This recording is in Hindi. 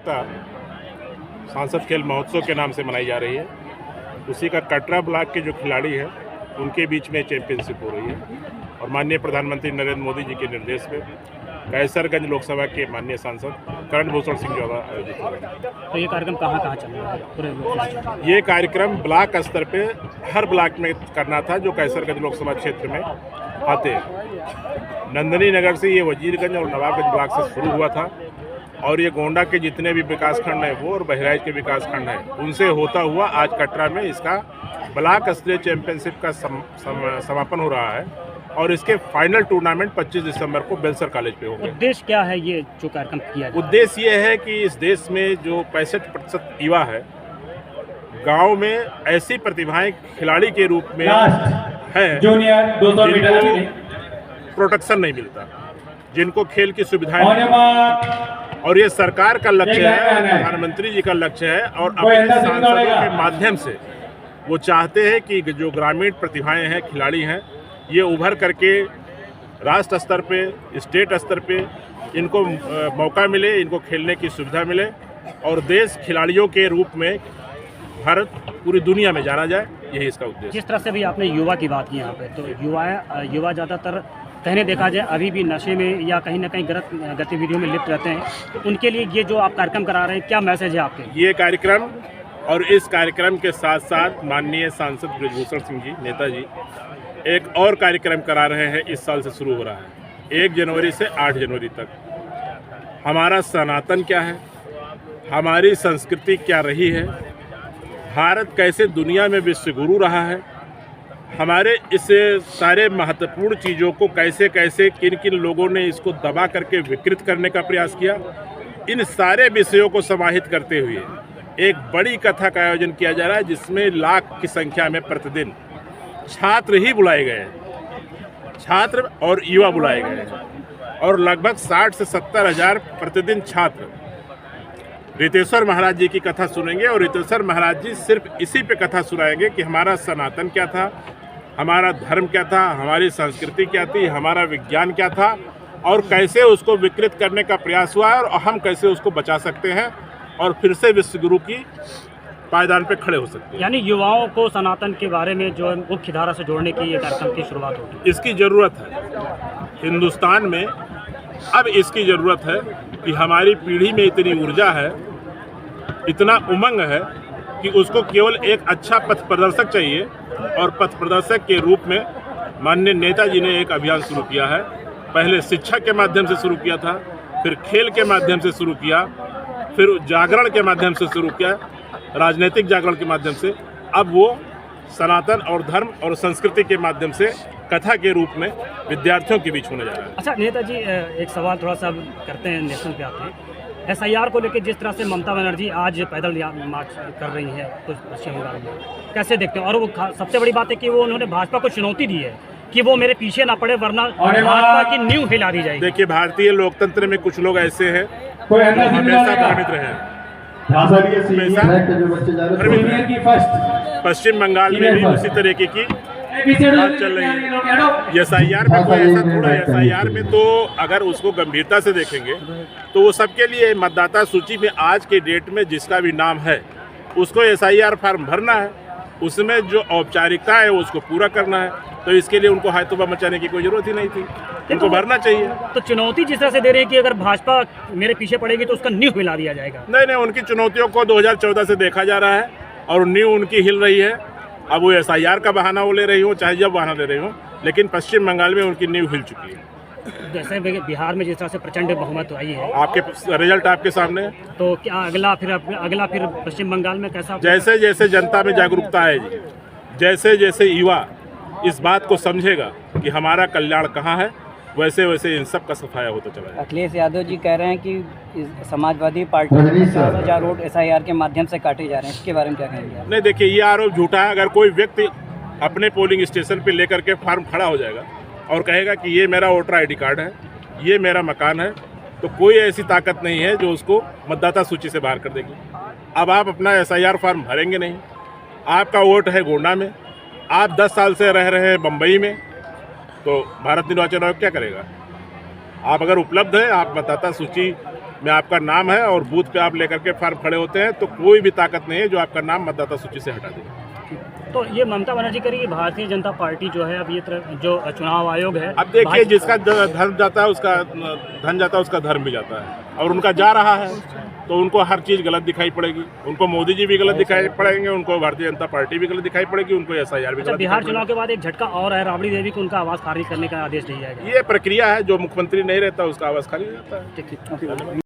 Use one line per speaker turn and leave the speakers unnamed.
सांसद खेल महोत्सव के नाम से मनाई जा रही है। उसी का कटरा ब्लॉक के जो खिलाड़ी हैं उनके बीच में चैंपियनशिप हो रही है और माननीय प्रधानमंत्री नरेंद्र मोदी जी के निर्देश पे कैसरगंज लोकसभा के माननीय सांसद करण भूषण सिंह द्वारा आयोजित हो रहा है।
तो ये कार्यक्रम कहाँ चल रहा है पूरे?
ये कार्यक्रम ब्लॉक स्तर पे हर ब्लॉक में करना था जो कैसरगंज लोकसभा क्षेत्र में आते हैं। नंदनी नगर से ये वजीरगंज और नवाबगंज ब्लॉक से शुरू हुआ था और ये गोंडा के जितने भी विकासखंड हैं वो और बहराइच के विकासखंड हैं उनसे होता हुआ आज कटरा में इसका ब्लॉक स्तरीय चैंपियनशिप का समापन हो रहा है और इसके फाइनल टूर्नामेंट 25 दिसंबर को बेलसर कॉलेज पे होगा।
उद्देश्य क्या है ये जो कार्यक्रम किया जाए?
उद्देश्य ये है कि इस देश में जो 65% युवा है गांव में ऐसी प्रतिभाएं खिलाड़ी के रूप में है जिनको प्रोटेक्शन नहीं मिलता, जिनको खेल की सुविधाएं नहीं, और ये सरकार का लक्ष्य है, प्रधानमंत्री जी का लक्ष्य है और अपने सांसदों के माध्यम से वो चाहते हैं कि जो ग्रामीण प्रतिभाएं हैं, खिलाड़ी हैं, ये उभर करके राष्ट्र स्तर पे, स्टेट स्तर पे इनको मौका मिले, इनको खेलने की सुविधा मिले और देश खिलाड़ियों के रूप में भारत पूरी दुनिया में जाना जाए, यही इसका उद्देश्य।
जिस तरह से भी आपने युवा की बात की यहाँ पे, तो युवा ज़्यादातर कहने देखा जाए अभी भी नशे में या कहीं ना कहीं गलत गतिविधियों में लिप्त रहते हैं, तो उनके लिए ये जो आप कार्यक्रम करा रहे हैं, क्या मैसेज है आपके? ये
कार्यक्रम और इस कार्यक्रम के साथ साथ माननीय सांसद ब्रजभूषण सिंह जी, नेताजी, एक और कार्यक्रम करा रहे हैं। इस साल से शुरू हो रहा है 1 जनवरी से 8 जनवरी तक। हमारा सनातन क्या है, हमारी संस्कृति क्या रही है, भारत कैसे दुनिया में विश्व गुरु रहा है, हमारे इस सारे महत्वपूर्ण चीज़ों को कैसे कैसे किन किन लोगों ने इसको दबा करके विकृत करने का प्रयास किया, इन सारे विषयों को समाहित करते हुए एक बड़ी कथा का आयोजन किया जा रहा है जिसमें लाख की संख्या में प्रतिदिन छात्र ही बुलाए गए हैं, छात्र और युवा बुलाए गए हैं और लगभग 60 से 70 हज़ार प्रतिदिन छात्र रितेश्वर महाराज जी की कथा सुनेंगे और रितेश्वर महाराज जी सिर्फ इसी पे कथा सुनाएंगे कि हमारा सनातन क्या था, हमारा धर्म क्या था, हमारी संस्कृति क्या थी, हमारा विज्ञान क्या था और कैसे उसको विकृत करने का प्रयास हुआ है और हम कैसे उसको बचा सकते हैं और फिर से विश्वगुरु की पायदान पे खड़े हो सकते हैं।
यानी युवाओं को सनातन के बारे में जो मुख्य धारा से जोड़ने की ये कार्यक्रम की शुरुआत होगी।
इसकी ज़रूरत है हिंदुस्तान में, अब इसकी ज़रूरत है कि हमारी पीढ़ी में इतनी ऊर्जा है, इतना उमंग है कि उसको केवल एक अच्छा पथ प्रदर्शक चाहिए और पथ प्रदर्शक के रूप में माननीय नेताजी ने एक अभियान शुरू किया है। पहले शिक्षा के माध्यम से शुरू किया था, फिर खेल के माध्यम से शुरू किया, फिर जागरण के माध्यम से शुरू किया, राजनीतिक जागरण के माध्यम से, अब वो सनातन और धर्म और संस्कृति के माध्यम से कथा के रूप में विद्यार्थियों के बीच होने जा रहा है।
अच्छा नेताजी, एक सवाल थोड़ा सा करते हैं, नेशनल पे आते हैं। SIR को लेकर जिस तरह से ममता बनर्जी आज पैदल मार्च कर रही है कुछ पश्चिम बंगाल में, कैसे देखते हैं? और वो सबसे बड़ी बात है कि वो उन्होंने भाजपा को चुनौती दी है कि वो मेरे पीछे ना पड़े वरना भाजपा की नींव हिला दी जाएगी।
देखिए, भारतीय लोकतंत्र में कुछ लोग ऐसे हैं हमेशा भ्रमित रहे हैं। पश्चिम बंगाल में भी उसी तरीके की बात चल रही है। SIR में कोई ऐसा थोड़ा है, SIR में तो अगर उसको गंभीरता से देखेंगे तो वो सबके लिए मतदाता सूची में आज के डेट में जिसका भी नाम है उसको SIR फॉर्म भरना है, उसमें जो औपचारिकता है उसको पूरा करना है, तो इसके लिए उनको हाथों मचाने की कोई जरूरत ही नहीं थी, उनको भरना चाहिए।
तो चुनौती जिस तरह से दे रहे हैं कि अगर भाजपा मेरे पीछे पड़ेगी तो उसका नींव हिला दिया जाएगा।
नहीं, उनकी चुनौतियों को 2014 से देखा जा रहा है और नींव उनकी हिल रही है। अब वो SIR का बहाना वो ले रही हो, चाहे जब बहाना ले रही हो, लेकिन पश्चिम बंगाल में उनकी नींव हिल चुकी है।
जैसे बिहार में जिस तरह से प्रचंड बहुमत आई है,
आपके रिजल्ट आपके सामने,
तो क्या अगला फिर पश्चिम बंगाल में कैसा?
जैसे जैसे जनता में जागरूकता आएगी, जैसे जैसे युवा इस बात को समझेगा कि हमारा कल्याण कहाँ है, वैसे वैसे इन सब का सफाया होता चला जाएगा।
अखिलेश यादव जी कह रहे हैं कि समाजवादी पार्टी में 50,000 वोट SIR के माध्यम से काटे जा रहे हैं, इसके बारे में क्या कहेंगे?
नहीं, देखिए, ये आरोप झूठा है। अगर कोई व्यक्ति अपने पोलिंग स्टेशन पे लेकर के फार्म खड़ा हो जाएगा और कहेगा कि ये मेरा वोटर ID कार्ड है, ये मेरा मकान है, तो कोई ऐसी ताकत नहीं है जो उसको मतदाता सूची से बाहर कर देगी। अब आप अपना SIR फॉर्म भरेंगे नहीं, आपका वोट है गोंडा में, आप 10 साल से रह रहे हैं बम्बई में, तो भारत निर्वाचन आयोग क्या करेगा? आप अगर उपलब्ध है, आप मतदाता सूची में आपका नाम है और बूथ पे आप लेकर के फॉर्म खड़े होते हैं तो कोई भी ताकत नहीं है जो आपका नाम मतदाता सूची से हटा दे।
तो ये ममता बनर्जी करेगी, भारतीय जनता पार्टी जो है अब ये जो चुनाव आयोग है,
अब देखिए जिसका धर्म जाता है उसका धन जाता है, उसका धर्म भी जाता है और उनका जा रहा है तो उनको हर चीज़ गलत दिखाई पड़ेगी। उनको मोदी जी भी गलत दिखाई पड़ेंगे, उनको भारतीय जनता पार्टी भी गलत दिखाई पड़ेगी, उनको SIR भी
अच्छा,
गलत
बिहार चुनाव के बाद एक झटका और है, राबड़ी देवी को उनका आवाज़ खारिज करने का आदेश दिया जाएगा।
ये प्रक्रिया है, जो मुख्यमंत्री नहीं रहता उसका आवाज़ खाली रहता है।
ठीक है।